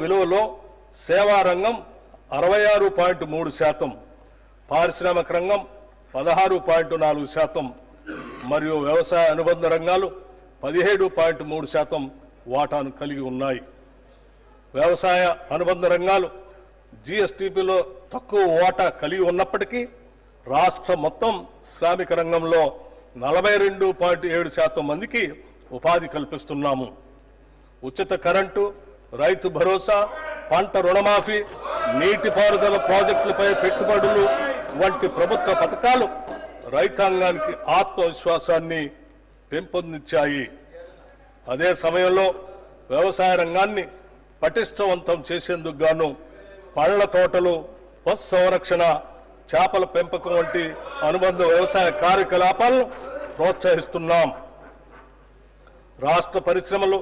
విలువలో సేవా రంగం 66.3%, పారిశ్రామిక రంగం 16.4% మరియు వ్యవసాయ అనుబంధ రంగాలు 17.3% వాటాను కలిగి ఉన్నాయి. వ్యవసాయ అనుబంధ రంగాలు జీఎస్టీపీలో తక్కువ వాటా కలిగి ఉన్నప్పటికీ రాష్ట్ర మొత్తం శ్రామిక రంగంలో 42.7% మందికి ఉపాధి కల్పిస్తున్నాము. ఉచిత కరెంటు, రైతు భరోసా, పంట రుణమాఫీ, నీటిపారుదల ప్రాజెక్టులపై పెట్టుబడులు వంటి ప్రభుత్వ పథకాలు రైతాంగానికి ఆత్మవిశ్వాసాన్ని పెంపొందించాయి. అదే సమయంలో వ్యవసాయ రంగాన్ని పటిష్టవంతం చేసేందుకు గాను పళ్ల తోటలు, పశు సంరక్షణ, చేపల పెంపకం వంటి అనుబంధ వ్యవసాయ కార్యకలాపాలను ప్రోత్సహిస్తున్నాం. రాష్ట్ర పరిశ్రమలు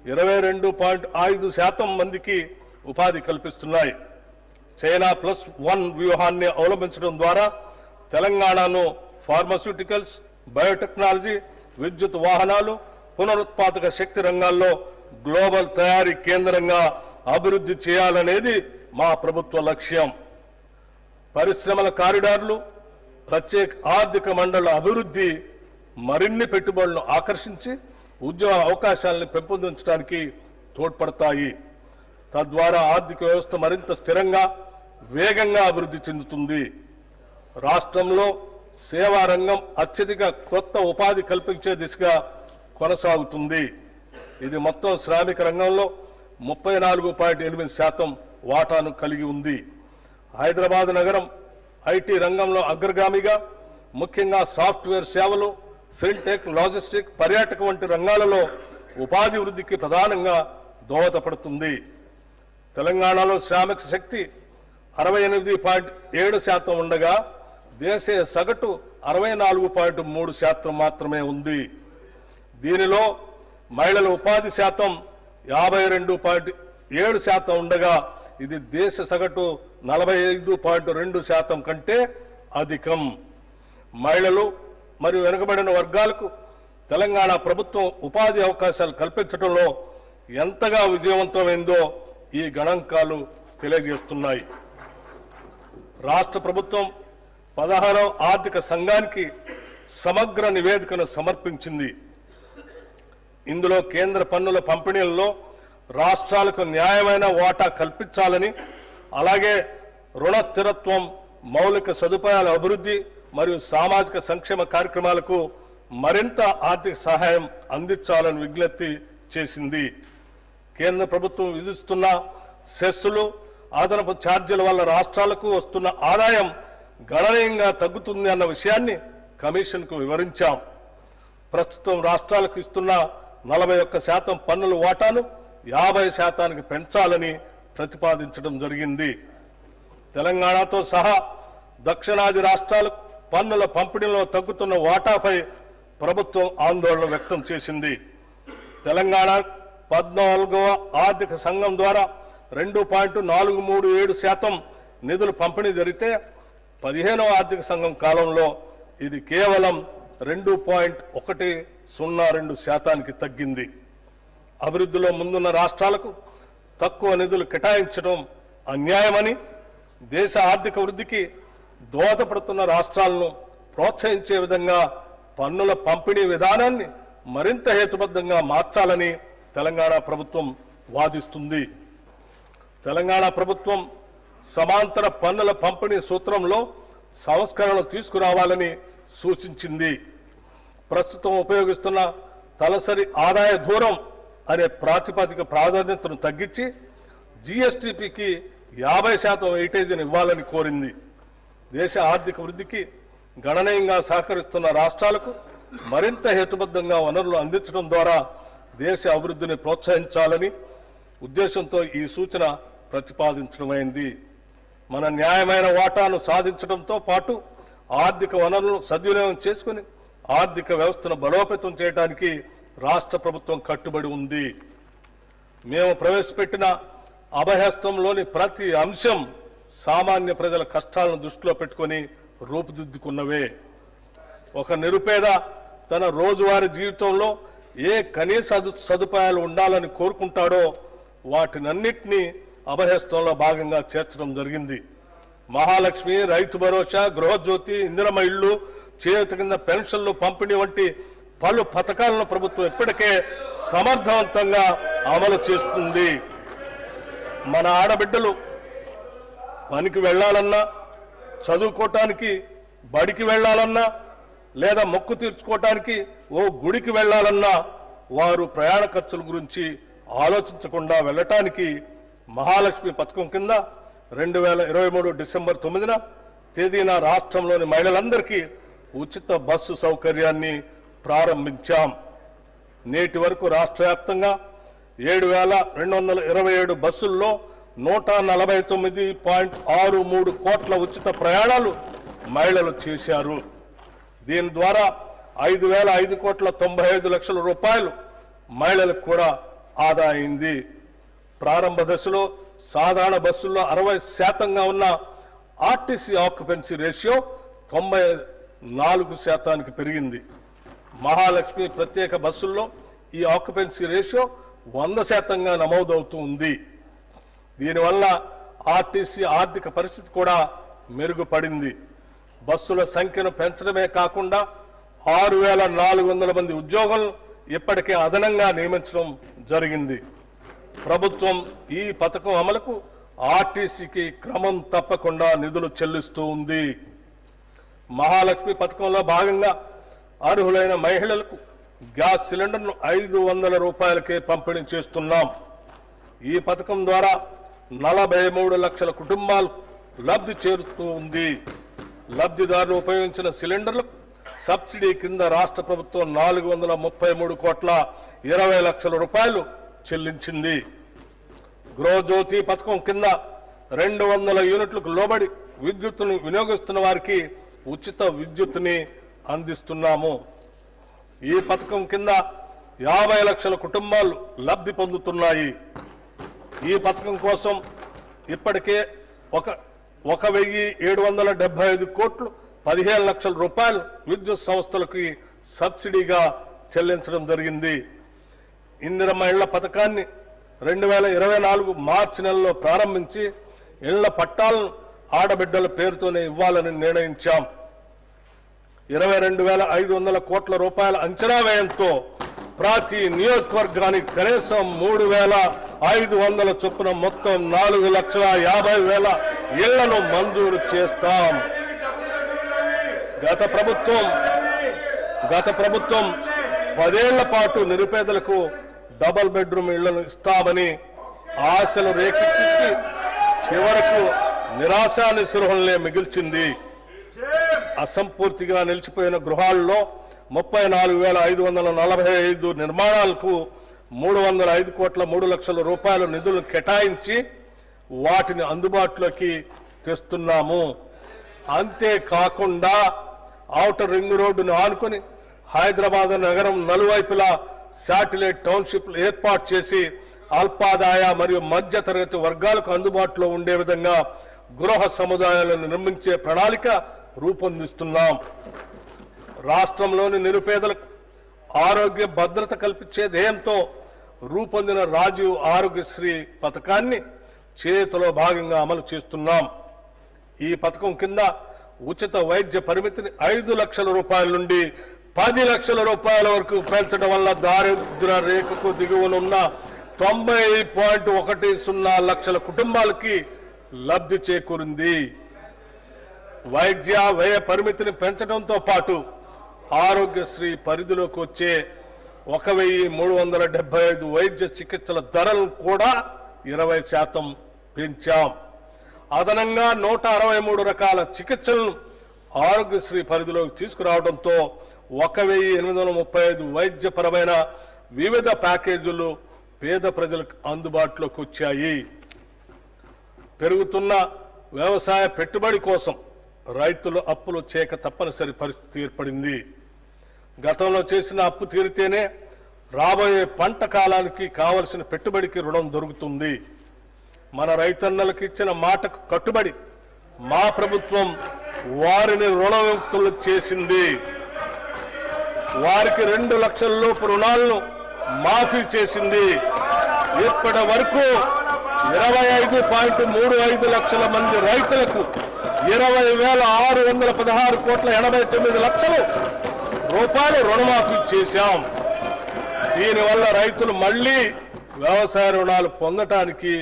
22.5% మందికి ఉపాధి కల్పిస్తున్నాయి. చైనా +1 వ్యూహాన్ని అవలంబించడం ద్వారా తెలంగాణను ఫార్మాస్యూటికల్స్, బయోటెక్నాలజీ, విద్యుత్ వాహనాలు, పునరుత్పాదక శక్తి రంగాల్లో గ్లోబల్ తయారీ కేంద్రంగా అభివృద్ధి చేయాలనేది మా ప్రభుత్వ లక్ష్యం. పరిశ్రమల కారిడార్లు, ప్రత్యేక ఆర్థిక మండళ్ల అభివృద్ధి మరిన్ని పెట్టుబడులను ఆకర్షించి ఉద్యోగ అవకాశాలను పెంపొందించడానికి తోడ్పడతాయి. తద్వారా ఆర్థిక వ్యవస్థ మరింత స్థిరంగా, వేగంగా అభివృద్ధి చెందుతుంది. రాష్ట్రంలో సేవా రంగం అత్యధిక కొత్త ఉపాధి కల్పించే దిశగా కొనసాగుతుంది. ఇది మొత్తం శ్రామిక రంగంలో 34.8% వాటాను కలిగి ఉంది. హైదరాబాద్ నగరం ఐటీ రంగంలో అగ్రగామిగా, ముఖ్యంగా సాఫ్ట్వేర్ సేవలు, ఫిన్టెక్, లాజిస్టిక్, పర్యాటక వంటి రంగాలలో ఉపాధి వృద్ధికి ప్రధానంగా దోహదపడుతుంది. తెలంగాణలో శ్రామిక శక్తి 68.7% ఉండగా దేశీయ సగటు 64.3% మాత్రమే ఉంది. దీనిలో మహిళల ఉపాధి శాతం 52.7% ఉండగా ఇది దేశ సగటు 45.2% కంటే అధికం. మహిళలు మరియు వెనుకబడిన వర్గాలకు తెలంగాణ ప్రభుత్వం ఉపాధి అవకాశాలు కల్పించడంలో ఎంతగా విజయవంతమైందో ఈ గణాంకాలు తెలియజేస్తున్నాయి. రాష్ట్ర ప్రభుత్వం 16వ ఆర్థిక సంఘానికి సమగ్ర నివేదికను సమర్పించింది. ఇందులో కేంద్ర పన్నుల పంపిణీల్లో రాష్ట్రాలకు న్యాయమైన వాటా కల్పించాలని, అలాగే రుణ స్థిరత్వం, మౌలిక సదుపాయాల అభివృద్ధి మరియు సామాజిక సంక్షేమ కార్యక్రమాలకు మరింత ఆర్థిక సహాయం అందించాలని విజ్ఞప్తి చేసింది. కేంద్ర ప్రభుత్వం విధిస్తున్న సెస్సులు, అదనపు ఛార్జీల వల్ల రాష్ట్రాలకు వస్తున్న ఆదాయం గణనీయంగా తగ్గుతుంది అన్న విషయాన్ని కమిషన్కు వివరించాం. ప్రస్తుతం రాష్ట్రాలకు ఇస్తున్న 41% పన్నుల వాటాను 50%కి పెంచాలని ప్రతిపాదించడం జరిగింది. తెలంగాణతో సహా దక్షిణాది రాష్ట్రాలకు పన్నుల పంపిణీలో తగ్గుతున్న వాటాపై ప్రభుత్వం ఆందోళన వ్యక్తం చేసింది. తెలంగాణ 14వ ఆర్థిక సంఘం ద్వారా 2.437% నిధులు పంపిణీ జరిగితే 15వ ఆర్థిక సంఘం కాలంలో ఇది కేవలం 2.102% తగ్గింది. అభివృద్ధిలో ముందున్న రాష్ట్రాలకు తక్కువ నిధులు కేటాయించడం అన్యాయమని, దేశ ఆర్థిక వృద్ధికి దోహదపడుతున్న రాష్ట్రాలను ప్రోత్సహించే విధంగా పన్నుల పంపిణీ విధానాన్ని మరింత హేతుబద్ధంగా మార్చాలని తెలంగాణ ప్రభుత్వం వాదిస్తుంది. తెలంగాణ ప్రభుత్వం సమాంతర పన్నుల పంపిణీ సూత్రంలో సంస్కరణలు తీసుకురావాలని సూచించింది. ప్రస్తుతం ఉపయోగిస్తున్న తలసరి ఆదాయ దూరం అనే ప్రాతిపదిక ప్రాధాన్యతను తగ్గించి జీఎస్టీపీకి 50% వెయిటేజీని ఇవ్వాలని కోరింది. దేశ ఆర్థిక వృద్ధికి గణనీయంగా సహకరిస్తున్న రాష్ట్రాలకు మరింత హేతుబద్ధంగా వనరులు అందించడం ద్వారా దేశ అభివృద్ధిని ప్రోత్సహించాలని ఉద్దేశంతో ఈ సూచన ప్రతిపాదించడమైంది. మన న్యాయమైన వాటాను సాధించడంతో పాటు ఆర్థిక వనరులను సద్వినియోగం చేసుకుని ఆర్థిక వ్యవస్థను బలోపేతం చేయడానికి రాష్ట్ర ప్రభుత్వం కట్టుబడి ఉంది. మేము ప్రవేశపెట్టిన అభయహస్తంలోని ప్రతి అంశం సామాన్య ప్రజల కష్టాలను దృష్టిలో పెట్టుకొని రూపుదిద్దుకున్నవే. ఒక నిరుపేద తన రోజువారీ జీవితంలో ఏ కనీస సదుపాయాలు ఉండాలని కోరుకుంటాడో వాటినన్నిటినీ అభయస్థంలో భాగంగా చేర్చడం జరిగింది. మహాలక్ష్మి, రైతు భరోసా, గృహజ్యోతి, ఇందిరమ్మ ఇళ్లు, చేయూత కింద పెన్షన్లు పంపిణీ వంటి పలు పథకాలను ప్రభుత్వం ఇప్పటికే సమర్థవంతంగా అమలు చేస్తుంది. మన ఆడబిడ్డలు పనికి వెళ్ళాలన్నా, చదువుకోవటానికి బడికి వెళ్ళాలన్నా, లేదా మొక్కు తీర్చుకోవటానికి ఓ గుడికి వెళ్ళాలన్నా వారు ప్రయాణ ఖర్చుల గురించి ఆలోచించకుండా వెళ్ళటానికి మహాలక్ష్మి పథకం కింద 2023 డిసెంబర్ 9న తేదీన రాష్ట్రంలోని మహిళలందరికీ ఉచిత బస్సు సౌకర్యాన్ని ప్రారంభించాం. నేటి వరకు రాష్ట్ర వ్యాప్తంగా 7,227 బస్సుల్లో 149.63 కోట్ల ఉచిత ప్రయాణాలు మహిళలు చేశారు. దీని ద్వారా 5,05,95,00,000 రూపాయలు మహిళలకు కూడా ఆదా అయింది. ప్రారంభ దశలో సాధారణ బస్సుల్లో 60% ఉన్న ఆర్టీసీ ఆక్యుపెన్సీ రేషియో 94% పెరిగింది. మహాలక్ష్మి ప్రత్యేక బస్సుల్లో ఈ ఆక్యుపెన్సీ రేషియో 100% నమోదవుతూ ఉంది. దీనివల్ల ఆర్టీసీ ఆర్థిక పరిస్థితి కూడా మెరుగుపడింది. బస్సుల సంఖ్యను పెంచడమే కాకుండా 6,400 మంది ఉద్యోగులను ఇప్పటికే అదనంగా నియమించడం జరిగింది. ప్రభుత్వం ఈ పథకం అమలుకు ఆర్టీసీకి క్రమం తప్పకుండా నిధులు చెల్లిస్తూ ఉంది. మహాలక్ష్మి పథకంలో భాగంగా అర్హులైన మహిళలకు గ్యాస్ సిలిండర్ను 500 రూపాయలకే పంపిణీ చేస్తున్నాం. ఈ పథకం ద్వారా 43 లక్షల కుటుంబాలు లబ్ధి చేరుతూ ఉంది. లబ్ధిదారులు ఉపయోగించిన సిలిండర్లకు సబ్సిడీ కింద రాష్ట్ర ప్రభుత్వం 433,20,00,000 రూపాయలు చెల్లించింది. గృహజ్యోతి పథకం కింద 200 యూనిట్లకు లోబడి విద్యుత్తును వినియోగిస్తున్న వారికి ఉచిత విద్యుత్తుని అందిస్తున్నాము. ఈ పథకం కింద 50 లక్షల కుటుంబాలు లబ్ధి పొందుతున్నాయి. ఈ పథకం కోసం ఇప్పటికే 1,775 కోట్లు 15 లక్షల రూపాయలు విద్యుత్ సంస్థలకి సబ్సిడీగా చెల్లించడం జరిగింది. ఇందిరమ్మ ఇళ్ల పథకాన్ని 2024 మార్చి నెలలో ప్రారంభించి ఇళ్ల పట్టాలను ఆడబిడ్డల పేరుతోనే ఇవ్వాలని నిర్ణయించాం. 22,500 కోట్ల రూపాయల అంచనా వ్యయంతో ప్రతి నియోజకవర్గానికి కనీసం 3,500 చొప్పున మొత్తం 4,50,000 ఇళ్లను మంజూరు చేస్తాం. గత ప్రభుత్వం 10 ఏళ్ల పాటు నిరుపేదలకు డబుల్ బెడ్రూమ్ ఇళ్లను ఇస్తామని ఆశలు రేకెత్తించి చివరకు నిరాశా నిస్పృహలనే మిగిల్చింది. అసంపూర్తిగా నిలిచిపోయిన గృహాల్లో 34,545 నిర్మాణాలకు 305 కోట్ల 3 లక్షల రూపాయల నిధులు కేటాయించి వాటిని అందుబాటులోకి తెస్తున్నాము. అంతేకాకుండా ఔటర్ రింగ్ రోడ్డును ఆనుకొని హైదరాబాద్ నగరం నలువైపులా శాటిలైట్ టౌన్షిప్లు ఏర్పాటు చేసి అల్పాదాయ మరియు మధ్య తరగతి వర్గాలకు అందుబాటులో ఉండే విధంగా గృహ సముదాయాలను నిర్మించే ప్రణాళిక రూపొందిస్తున్నాం. రాష్ట్రంలోని నిరుపేదలకు ఆరోగ్య భద్రత కల్పించే ధ్యేయంతో రూపొందిన రాజీవ్ ఆరోగ్యశ్రీ పథకాన్ని చేతిలో భాగంగా అమలు చేస్తున్నాం. ఈ పథకం కింద ఉచిత వైద్య పరిమితిని 5 లక్షల రూపాయల నుండి 10 లక్షల రూపాయల వరకు పెంచడం వల్ల దారిద్ర్య రేఖకు దిగువనున్న 90.10 లక్షల కుటుంబాలకి లబ్ధి చేకూరింది. వైద్య వ్యయ పరిమితిని పెంచడంతో పాటు ఆరోగ్యశ్రీ పరిధిలోకి వచ్చే 1,375 వైద్య చికిత్సల ధరలను కూడా 20% పెంచాం. అదనంగా 163 రకాల చికిత్సలను ఆరోగ్యశ్రీ పరిధిలోకి తీసుకురావడంతో 1,835 వైద్యపరమైన వివిధ ప్యాకేజీలు పేద ప్రజలకు అందుబాటులోకి వచ్చాయి. పెరుగుతున్న వ్యవసాయ పెట్టుబడి కోసం రైతులు అప్పులు చేయక తప్పనిసరి పరిస్థితి ఏర్పడింది. గతంలో చేసిన అప్పు తీరితేనే రాబోయే పంట కాలానికి కావలసిన పెట్టుబడికి రుణం దొరుకుతుంది. మన రైతన్నలకు ఇచ్చిన మాటకు కట్టుబడి మా ప్రభుత్వం వారిని రుణముక్తులు చేసింది. వారికి 2 లక్షల లోపు రుణాలను మాఫీ చేసింది. ఇప్పటి వరకు 25.35 లక్షల మంది రైతులకు 20,616 కోట్ల 89 లక్షలు రూపాయలు రుణమాఫీ చేశాం. దీనివల్ల రైతులు మళ్లీ వ్యవసాయ రుణాలు పొందటానికి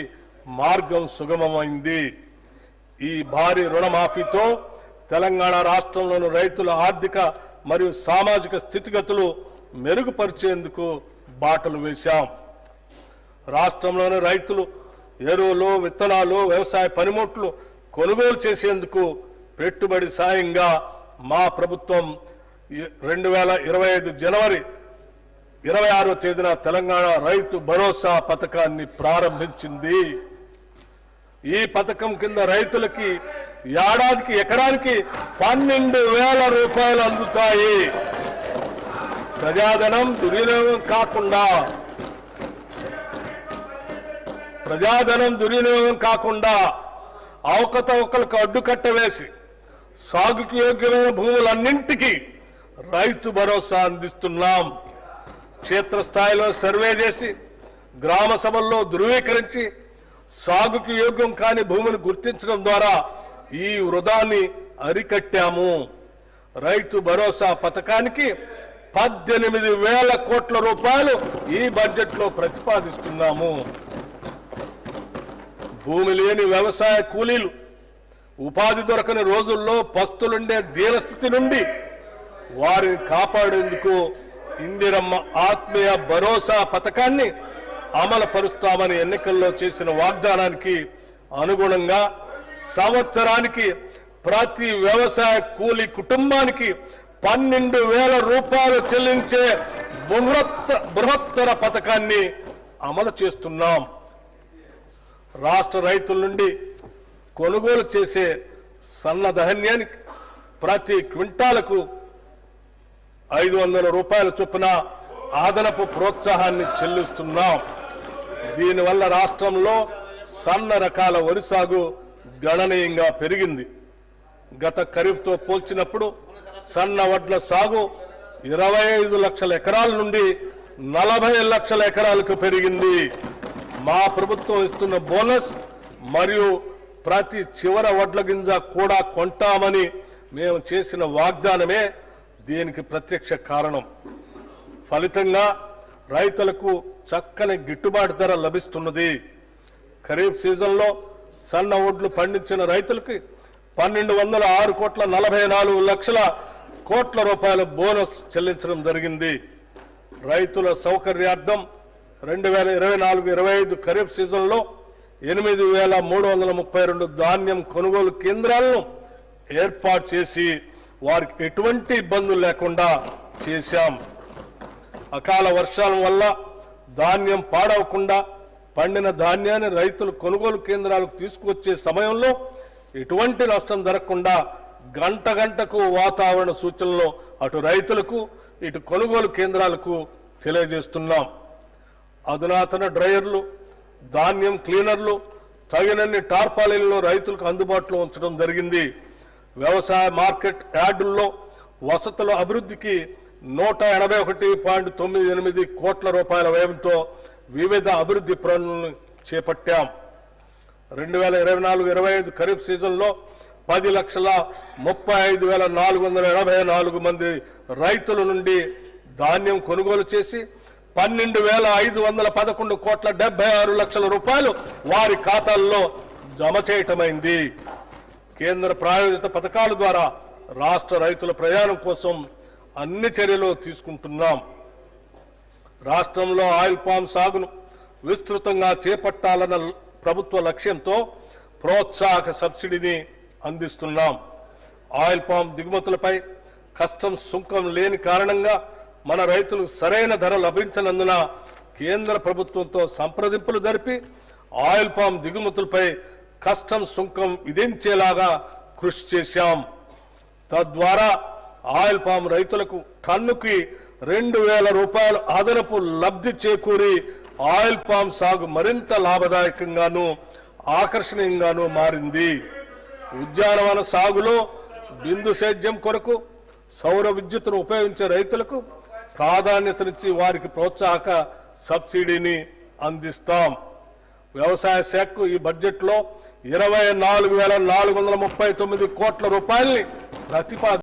మార్గం సుగమమైంది. ఈ భారీ రుణమాఫీతో తెలంగాణ రాష్ట్రంలోని రైతుల ఆర్థిక మరియు సామాజిక స్థితిగతులు మెరుగుపరిచేందుకు బాటలు వేశాం. రాష్ట్రంలోని రైతులు ఎరువులు, విత్తనాలు, వ్యవసాయ పనిముట్లు కొనుగోలు చేసేందుకు పెట్టుబడి సాయంగా మా ప్రభుత్వం 2025 జనవరి 26వ తేదీన తెలంగాణ రైతు భరోసా పథకాన్ని ప్రారంభించింది. ఈ పథకం కింద రైతులకి ఏడాదికి ఎకరానికి 12,000 రూపాయలు అందుతాయి. ప్రజాధనం దుర్వినియోగం కాకుండా అవకతవకలకు అడ్డుకట్ట వేసి సాగుకు యోగ్యమైన భూములన్నింటికీ రైతు భరోసా అందిస్తున్నాం. క్షేత్రస్థాయిలో సర్వే చేసి గ్రామ సభల్లో ధృవీకరించి సాగుకు యోగ్యం కాని భూమిని గుర్తించడం ద్వారా ఈ వృధాన్ని అరికట్టాము. రైతు భరోసా పథకానికి 18,000 కోట్ల రూపాయలు ఈ బడ్జెట్ లో ప్రతిపాదిస్తున్నాము. భూమి లేని వ్యవసాయ కూలీలు ఉపాధి దొరకని రోజుల్లో పస్తులుండే దీనస్థితి నుండి వారిని కాపాడేందుకు ఇందిరమ్మ ఆత్మీయ భరోసా పథకాన్ని అమలు పరుస్తామని ఎన్నికల్లో చేసిన వాగ్దానానికి అనుగుణంగా సంవత్సరానికి ప్రతి వ్యవసాయ కూలీ కుటుంబానికి 12,000 రూపాయలు చెల్లించే బృహత్తర పథకాన్ని అమలు చేస్తున్నాం. రాష్ట్ర రైతుల నుండి కొనుగోలు చేసే సన్న ధాన్యానికి ప్రతి క్వింటాలకు 500 రూపాయల చొప్పున అదనపు ప్రోత్సాహాన్ని చెల్లిస్తున్నాం. దీనివల్ల రాష్ట్రంలో సన్న రకాల వరి సాగు గణనీయంగా పెరిగింది. గత ఖరీఫ్తో పోల్చినప్పుడు సన్న వడ్ల సాగు 25 లక్షల ఎకరాల నుండి 40 లక్షల ఎకరాలకు పెరిగింది. మా ప్రభుత్వం ఇస్తున్న బోనస్ మరియు ప్రతి చివర వడ్ల గింజ కూడా కొంటామని మేము చేసిన వాగ్దానమే దీనికి ప్రత్యక్ష కారణం. ఫలితంగా రైతులకు చక్కని గిట్టుబాటు ధర లభిస్తున్నది. ఖరీఫ్ సీజన్లో సన్న వడ్లు పండించిన రైతులకి 1,206 కోట్ల 44 లక్షల కోట్ల రూపాయల బోనస్ చెల్లించడం జరిగింది. రైతుల సౌకర్యార్థం 2024-25 ఖరీఫ్ సీజన్లో 8,332 ధాన్యం కొనుగోలు కేంద్రాలను ఏర్పాటు చేసి వారికి ఎటువంటి ఇబ్బందులు లేకుండా చేశాం. అకాల వర్షాల వల్ల ధాన్యం పాడవకుండా పండిన ధాన్యాన్ని రైతులు కొనుగోలు కేంద్రాలకు తీసుకువచ్చే సమయంలో ఎటువంటి నష్టం జరగకుండా గంట గంటకు వాతావరణ సూచనలు అటు రైతులకు ఇటు కొనుగోలు కేంద్రాలకు తెలియజేస్తున్నాం. అధునాతన డ్రైయర్లు, ధాన్యం క్లీనర్లు, తగినన్ని టార్పాలిన్లు రైతులకు అందుబాటులో ఉంచడం జరిగింది. వ్యవసాయ మార్కెట్ యార్డుల్లో వసతుల అభివృద్ధికి 181.98 కోట్ల రూపాయల వ్యయంతో వివిధ అభివృద్ధి పనులను చేపట్టాం. 2024-25 ఖరీఫ్ సీజన్లో 10,35,484 మంది రైతుల నుండి ధాన్యం కొనుగోలు చేసి 12,511 కోట్ల 76 లక్షల రూపాయలు వారి ఖాతాల్లో జమ చేయటమైంది. కేంద్ర ప్రాయోజిత పథకాల ద్వారా రాష్ట్ర రైతుల ప్రయాణం కోసం అన్ని చర్యలు తీసుకుంటున్నాం. రాష్ట్రంలో ఆయిల్ పామ్ సాగును విస్తృతంగా చేపట్టాలన్న ప్రభుత్వ లక్ష్యంతో ప్రోత్సాహక సబ్సిడీని అందిస్తున్నాం. ఆయిల్ పామ్ దిగుమతులపై కస్టమ్స్ సుంకం లేని కారణంగా మన రైతులకు సరైన ధర లభించనందున కేంద్ర ప్రభుత్వంతో సంప్రదింపులు జరిపి ఆయిల్ పామ్ దిగుమతులపై కస్టమ్స్ సుంకం విధించేలాగా కృషి చేశాం. తద్వారా ఆయిల్ పామ్ రైతులకు టన్నుకి 2,000 రూపాయలు అదనపు లబ్ధి చేకూరి ఆయిల్ పామ్ సాగు మరింత లాభదాయకంగాను ఆకర్షణీయంగాను మారింది. ఉద్యానవన సాగులో బిందు సేద్యం కొరకు సౌర విద్యుత్తును ఉపయోగించే రైతులకు ప్రాధాన్యతనిచ్చి వారికి ప్రోత్సాహక సబ్సిడీని అందిస్తాం. వ్యవసాయ శాఖకు ఈ బడ్జెట్లో 24,439 కోట్ల రూపాయల్ని